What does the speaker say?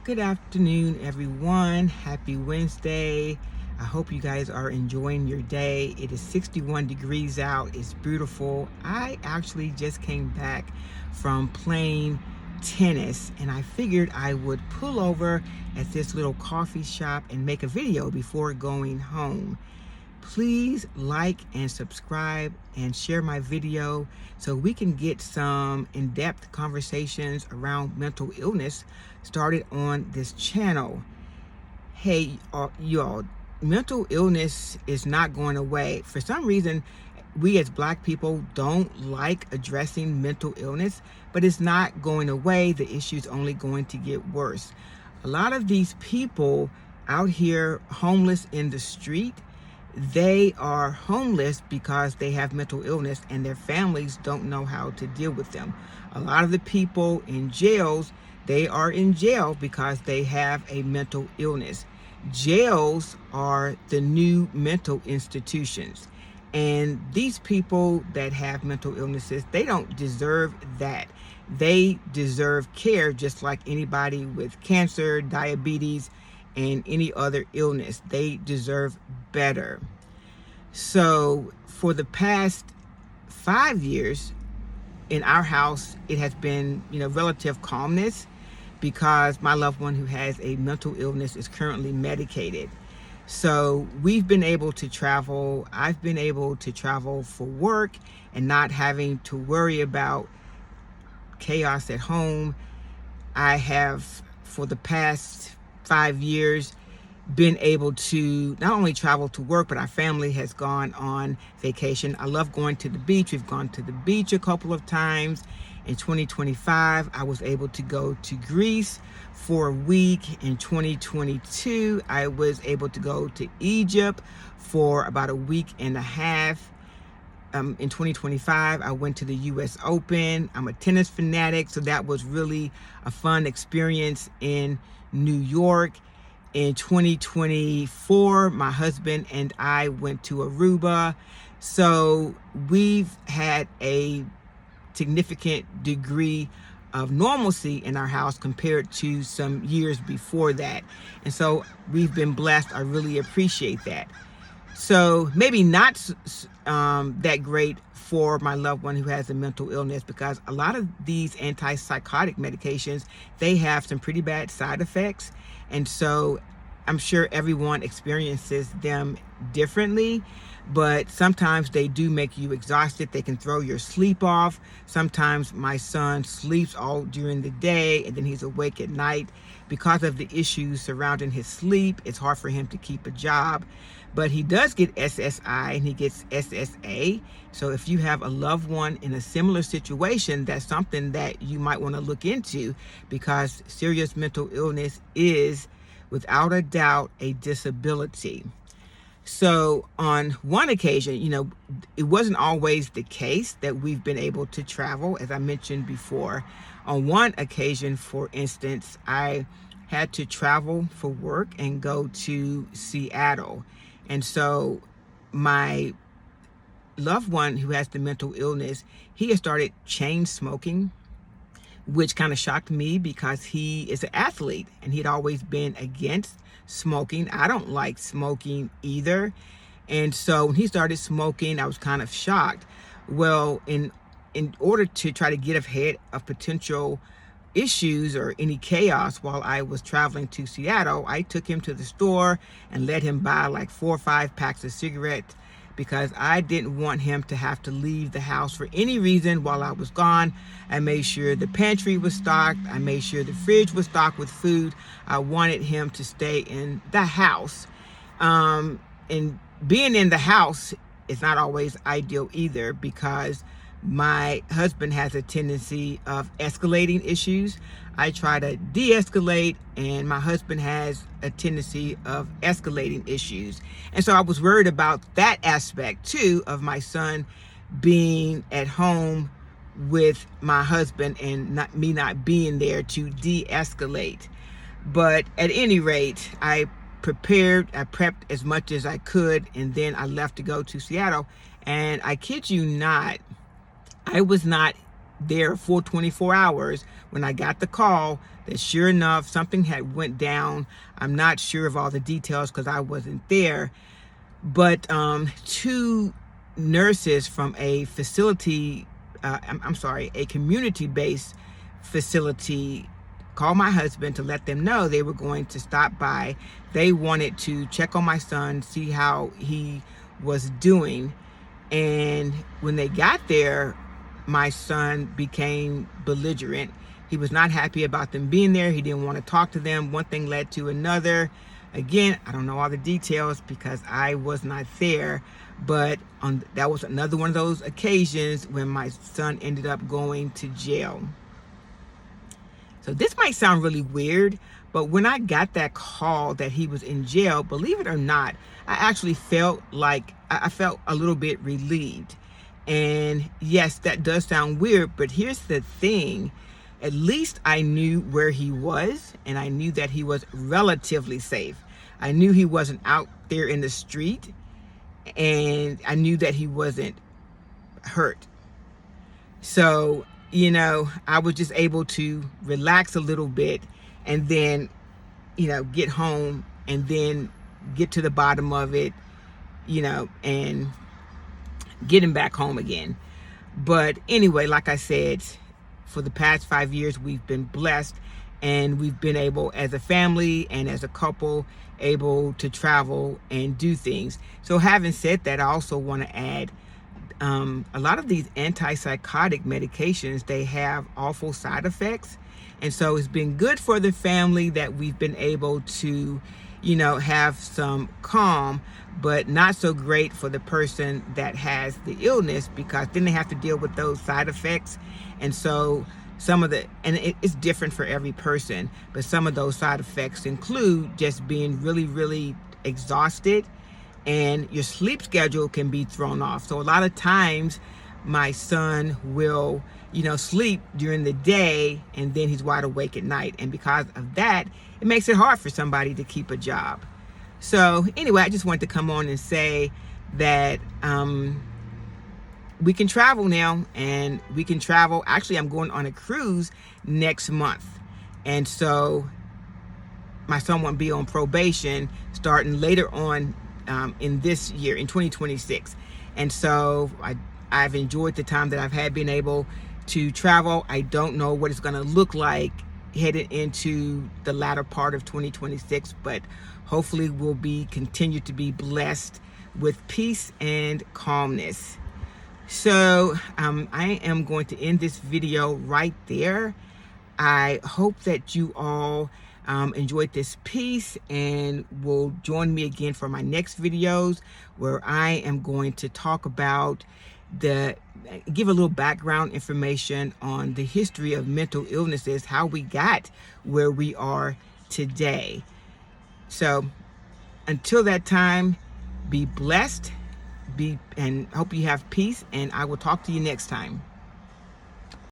Good afternoon, everyone. Happy Wednesday. I hope you guys are enjoying your day. It is 61 degrees out. It's beautiful. I actually just came back from playing tennis, and I figured I would pull over at this little coffee shop and make a video before going home. Please like and subscribe and share my video so we can get some in-depth conversations around mental illness started on this channel. Hey, y'all, mental illness is not going away. For some reason, we as Black people don't like addressing mental illness, but it's not going away. The issue is only going to get worse. A lot of these people out here homeless in the street, they are homeless because they have mental illness and their families don't know how to deal with them. A lot of the people in jails, they are in jail because they have a mental illness. Jails are the new mental institutions. And these people that have mental illnesses, they don't deserve that. They deserve care just like anybody with cancer, diabetes, and any other illness. They deserve better. So for the past 5 years in our house, it has been, relative calmness because my loved one who has a mental illness is currently medicated. So we've been able to travel. I've been able to travel for work and not having to worry about chaos at home. I have, for the past 5 years, been able to not only travel to work, but our family has gone on vacation. I love going to the beach. We've gone to the beach a couple of times. In 2025, I was able to go to Greece for a week. In 2022, I was able to go to Egypt for about a week and a half. In 2025, I went to the US Open. I'm a tennis fanatic, so that was really a fun experience in New York. In 2024, my husband and I went to Aruba. So we've had a significant degree of normalcy in our house compared to some years before that. And so we've been blessed. I really appreciate that. So maybe not that great for my loved one who has a mental illness, because a lot of these antipsychotic medications, they have some pretty bad side effects. And so I'm sure everyone experiences them differently, but sometimes they do make you exhausted. They can throw your sleep off. Sometimes my son sleeps all during the day and then he's awake at night. Because of the issues surrounding his sleep, it's hard for him to keep a job. But he does get SSI and he gets SSA. So if you have a loved one in a similar situation, that's something that you might want to look into, because serious mental illness is, without a doubt, a disability. So on one occasion, it wasn't always the case that we've been able to travel, as I mentioned before. On one occasion, for instance, I had to travel for work and go to Seattle. And so my loved one who has the mental illness, he has started chain smoking, which kind of shocked me because he is an athlete and he'd always been against smoking. I don't like smoking either. And so when he started smoking, I was kind of shocked. Well, in order to try to get ahead of potential issues or any chaos while I was traveling to Seattle, I took him to the store and let him buy like 4 or 5 packs of cigarettes, because I didn't want him to have to leave the house for any reason while I was gone. I made sure the pantry was stocked. I made sure the fridge was stocked with food. I wanted him to stay in the house. And being in the house is not always ideal either, because my husband has a tendency of escalating issues. I try to de-escalate, and my husband has a tendency of escalating issues. And so I was worried about that aspect too, of my son being at home with my husband and me not being there to de-escalate. But at any rate, I prepped as much as I could, and then I left to go to Seattle. And I kid you not, I was not there full 24 hours when I got the call that sure enough something had went down. I'm not sure of all the details because I wasn't there, but two nurses from a facility, I'm sorry, a community-based facility called my husband to let them know they were going to stop by. They wanted to check on my son, see how he was doing. And when they got there, my son became belligerent. He was not happy about them being there. He didn't want to talk to them. One thing led to another. Again, I don't know all the details because I was not there, but that was another one of those occasions when my son ended up going to jail. So this might sound really weird, but when I got that call that he was in jail, believe it or not, I actually felt like I felt a little bit relieved. And yes, that does sound weird, but here's the thing. At least I knew where he was, and I knew that he was relatively safe. I knew he wasn't out there in the street, and I knew that he wasn't hurt. So, I was just able to relax a little bit and then, get home and then get to the bottom of it, and get him back home again. But anyway, like I said, for the past 5 years, we've been blessed, and we've been able, as a family and as a couple, able to travel and do things. So having said that, I also want to add, a lot of these antipsychotic medications, they have awful side effects. And so it's been good for the family that we've been able to, have some calm, but not so great for the person that has the illness, because then they have to deal with those side effects. And so it's different for every person, but some of those side effects include just being really, really exhausted, and your sleep schedule can be thrown off. So a lot of times my son will, sleep during the day and then he's wide awake at night. And because of that, it makes it hard for somebody to keep a job. So anyway, I just wanted to come on and say that we can travel now, and we can travel. Actually, I'm going on a cruise next month. And so my son won't be on probation starting later on in this year, in 2026. And so I've enjoyed the time that I've had being able to travel. I don't know what it's going to look like headed into the latter part of 2026, but hopefully we'll continue to be blessed with peace and calmness. So I am going to end this video right there. I hope that you all enjoyed this piece and will join me again for my next videos, where I am going to talk about give a little background information on the history of mental illnesses, how we got where we are today. So until that time, be blessed, and hope you have peace, and I will talk to you next time.